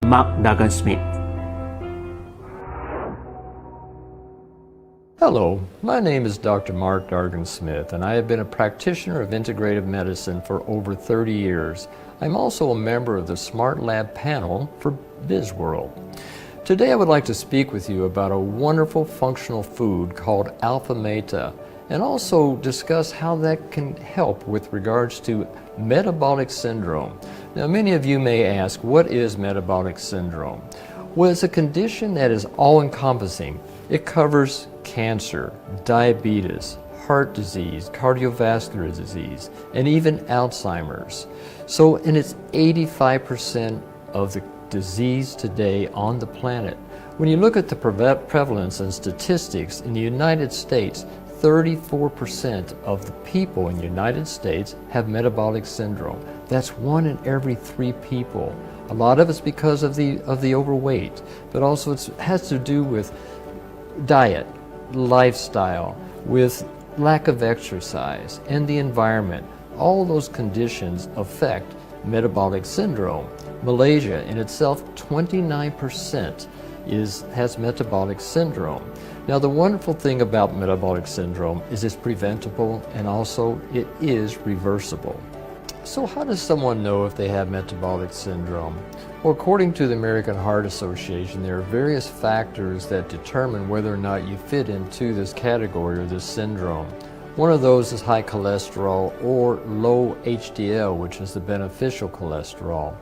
Mark Duncan Smith. Hello, my name is Dr. Mark Dargan Smith, and I have been a practitioner of integrative medicine for over 30 years. I'm also a member of the Smart Lab panel for BizWorld. Today I would like to speak with you about a wonderful functional food called Alphameta, and also discuss how that can help with regards to metabolic syndrome. Now, many of you may ask, what is metabolic syndrome? Well, it's a condition that is all-encompassing. It covers cancer, diabetes, heart disease, cardiovascular disease, and even Alzheimer's. And it's 85% of the disease today on the planet. When you look at the prevalence and statistics in the United States, 34% of the people in the United States have metabolic syndrome. That's 1 in every 3 people. A lot of it's because of the overweight, but also it has to do with diet, lifestyle, with lack of exercise, and the environment. All those conditions affect metabolic syndrome. Malaysia in itself, 29% has metabolic syndrome. Now, the wonderful thing about metabolic syndrome is it's preventable, and also it is reversible. So how does someone know if they have metabolic syndrome? Well, according to the American Heart Association, there are various factors that determine whether or not you fit into this category or this syndrome. One of those is high cholesterol or low HDL, which is the beneficial cholesterol.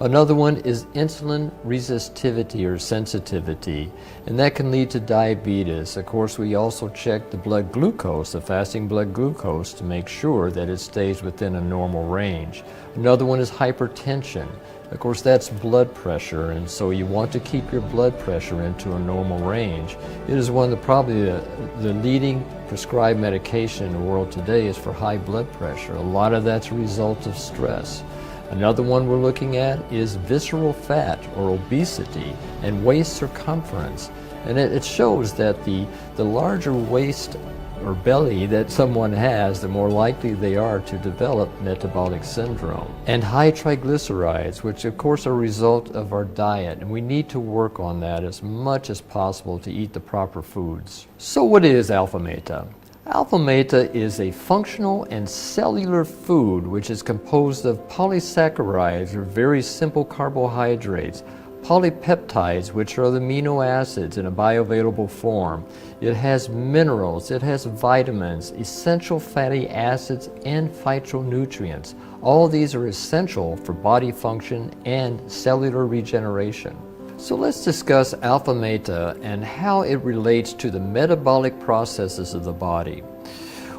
Another one is insulin resistivity or sensitivity, and that can lead to diabetes. Of course, we also check the blood glucose, the fasting blood glucose, to make sure that it stays within a normal range. Another one is hypertension. Of course, that's blood pressure, and so you want to keep your blood pressure into a normal range. It is one of the leading prescribed medication in the world today is for high blood pressure. A lot of that's a result of stress. Another one we're looking at is visceral fat or obesity and waist circumference. And it shows that the larger waist or belly that someone has, the more likely they are to develop metabolic syndrome. And high triglycerides, which of course are a result of our diet, and we need to work on that as much as possible to eat the proper foods. So what is Alphameta? Alphameta is a functional and cellular food which is composed of polysaccharides or very simple carbohydrates, polypeptides, which are the amino acids in a bioavailable form. It has minerals, it has vitamins, essential fatty acids, and phytonutrients. All of these are essential for body function and cellular regeneration. So let's discuss Alphameta and how it relates to the metabolic processes of the body.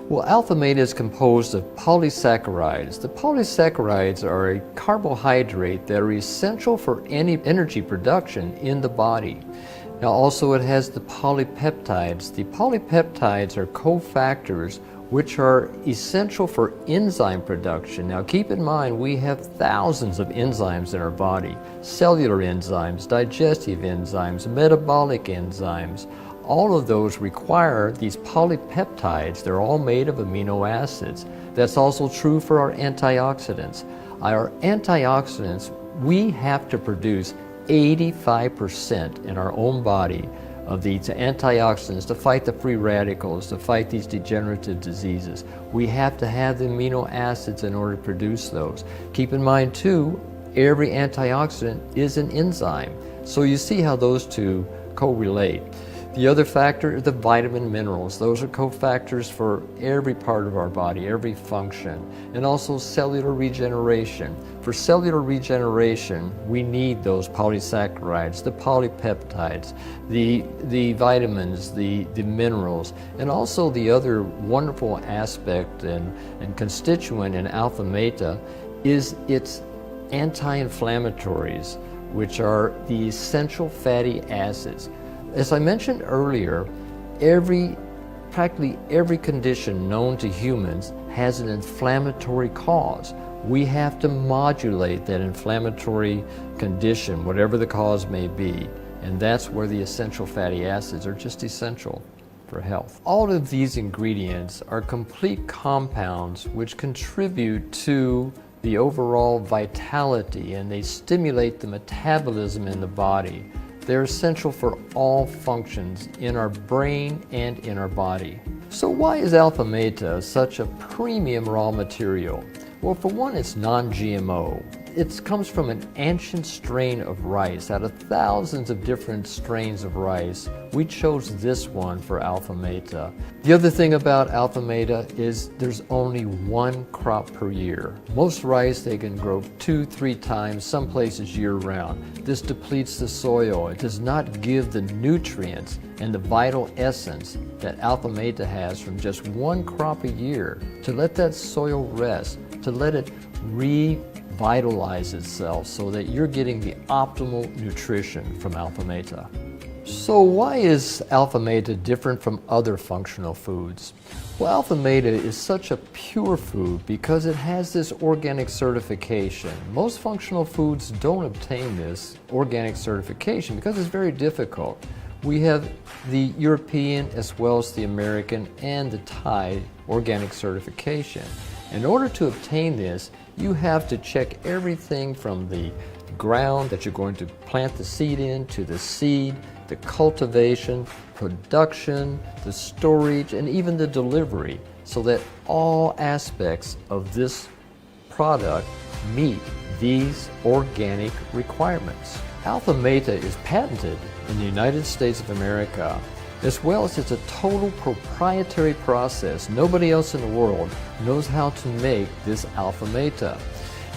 Well, Alphameta is composed of polysaccharides. The polysaccharides are a carbohydrate that are essential for any energy production in the body. Now also it has the polypeptides. The polypeptides are cofactors which are essential for enzyme production. Now keep in mind, we have thousands of enzymes in our body. Cellular enzymes, digestive enzymes, metabolic enzymes. All of those require these polypeptides. They're all made of amino acids. That's also true for our antioxidants. Our antioxidants, we have to produce 85% in our own body of these antioxidants to fight the free radicals, to fight these degenerative diseases. We have to have the amino acids in order to produce those. Keep in mind too, every antioxidant is an enzyme. So you see how those two correlate. The other factor is the vitamin minerals. Those are cofactors for every part of our body, every function, and also cellular regeneration. For cellular regeneration, we need those polysaccharides, the polypeptides, the vitamins, the minerals, and also the other wonderful aspect and constituent in Alphameta is its anti-inflammatories, which are the essential fatty acids. As I mentioned earlier, practically every condition known to humans has an inflammatory cause. We have to modulate that inflammatory condition, whatever the cause may be, and that's where the essential fatty acids are just essential for health. All of these ingredients are complete compounds which contribute to the overall vitality, and they stimulate the metabolism in the body. They're essential for all functions in our brain and in our body. So why is Alphameta such a premium raw material? Well, for one, it's non-GMO. It comes from an ancient strain of rice. Out of thousands of different strains of rice, we chose this one for Alphameta. The other thing about Alphameta is there's only one crop per year. Most rice, they can grow 2-3 times, some places year-round. This depletes the soil. It does not give the nutrients and the vital essence that Alphameta has from just one crop a year. To let that soil rest, to let it revitalize itself so that you're getting the optimal nutrition from Alphameta. So why is Alphameta different from other functional foods? Well, Alphameta is such a pure food because it has this organic certification. Most functional foods don't obtain this organic certification because it's very difficult. We have the European as well as the American and the Thai organic certification. In order to obtain this, you have to check everything from the ground that you're going to plant the seed in, to the seed, the cultivation, production, the storage, and even the delivery, so that all aspects of this product meet these organic requirements. Alphameta is patented in the United States of America, as well as it's a total proprietary process. Nobody else in the world knows how to make this Alphameta.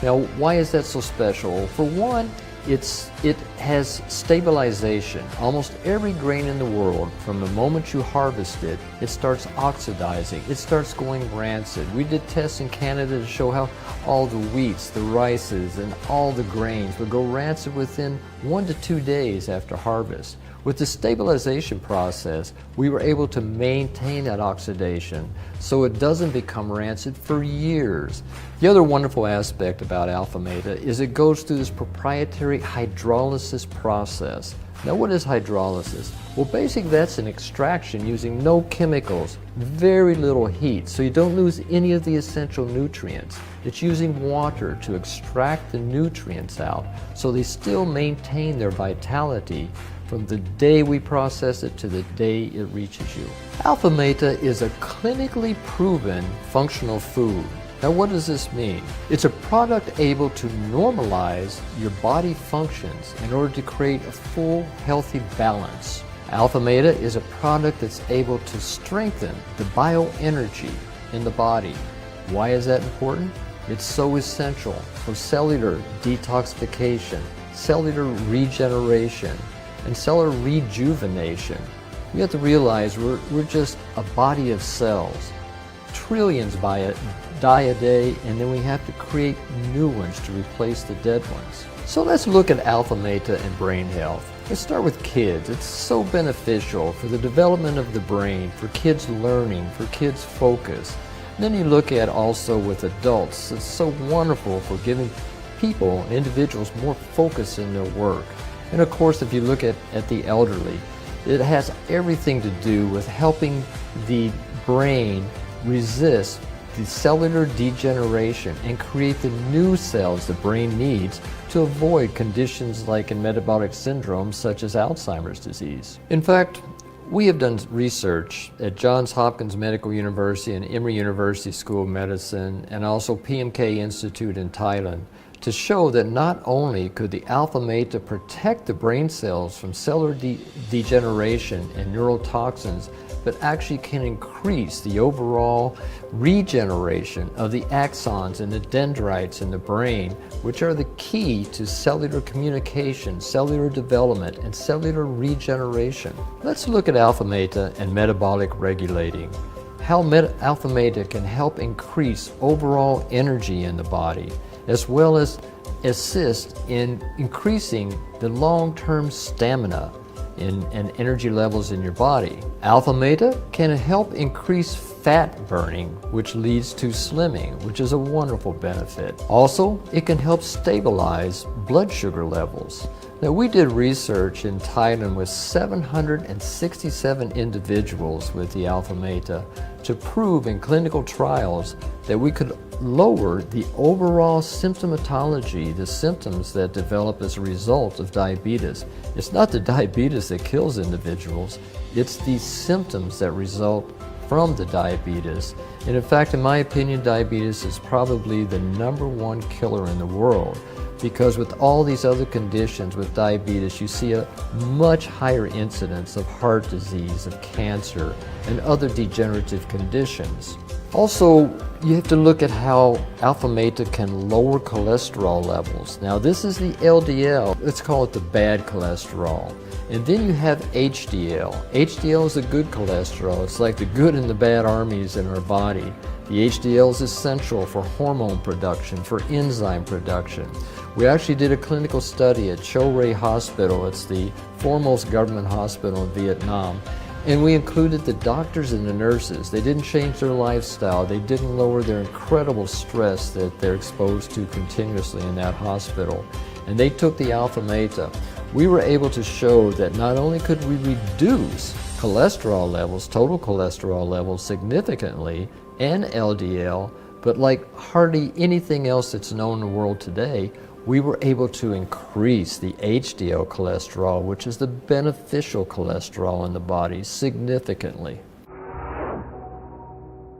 Now, why is that so special? For one, it has stabilization. Almost every grain in the world, from the moment you harvest it, it starts oxidizing. It starts going rancid. We did tests in Canada to show how all the wheats, the rices, and all the grains would go rancid within 1 to 2 days after harvest. With the stabilization process, we were able to maintain that oxidation so it doesn't become rancid for years. The other wonderful aspect about Alphameta is it goes through this proprietary hydrolysis process. Now, what is hydrolysis? Well, basically that's an extraction using no chemicals, very little heat, so you don't lose any of the essential nutrients. It's using water to extract the nutrients out so they still maintain their vitality from the day we process it to the day it reaches you. Alphameta is a clinically proven functional food. Now, what does this mean? It's a product able to normalize your body functions in order to create a full, healthy balance. Alphameta is a product that's able to strengthen the bioenergy in the body. Why is that important? It's so essential for cellular detoxification, cellular regeneration, and cellular rejuvenation. You have to realize we're just a body of cells. Trillions die a day, and then we have to create new ones to replace the dead ones. So let's look at Alphameta and brain health. Let's start with kids. It's so beneficial for the development of the brain, for kids learning, for kids focus. And then you look at also with adults. It's so wonderful for giving people, individuals, more focus in their work. And of course, if you look at the elderly, it has everything to do with helping the brain resist the cellular degeneration and create the new cells the brain needs to avoid conditions like in metabolic syndrome such as Alzheimer's disease. In fact, we have done research at Johns Hopkins Medical University and Emory University School of Medicine and also PMK Institute in Thailand to show that not only could the Alphameta protect the brain cells from cellular degeneration and neurotoxins, but actually can increase the overall regeneration of the axons and the dendrites in the brain, which are the key to cellular communication, cellular development, and cellular regeneration. Let's look at Alphameta and metabolic regulating. How Alphameta can help increase overall energy in the body, as well as assist in increasing the long-term stamina and energy levels in your body. Alphameta can help increase fat burning, which leads to slimming, which is a wonderful benefit. Also, it can help stabilize blood sugar levels. Now, we did research in Thailand with 767 individuals with the Alphameta to prove in clinical trials that we could lower the overall symptomatology, the symptoms that develop as a result of diabetes. It's not the diabetes that kills individuals, it's the symptoms that result from the diabetes. And in fact, in my opinion, diabetes is probably the #1 killer in the world, because with all these other conditions with diabetes, you see a much higher incidence of heart disease, of cancer, and other degenerative conditions. Also, you have to look at how Alphameta can lower cholesterol levels. Now, this is the LDL. Let's call it the bad cholesterol. And then you have HDL. HDL is the good cholesterol. It's like the good and the bad armies in our body. The HDL is essential for hormone production, for enzyme production. We actually did a clinical study at Cho Ray Hospital. It's the foremost government hospital in Vietnam. And we included the doctors and the nurses. They didn't change their lifestyle. They didn't lower their incredible stress that they're exposed to continuously in that hospital. And they took the Alphameta. We were able to show that not only could we reduce cholesterol levels, total cholesterol levels significantly, and LDL, but like hardly anything else that's known in the world today, we were able to increase the HDL cholesterol, which is the beneficial cholesterol in the body, significantly.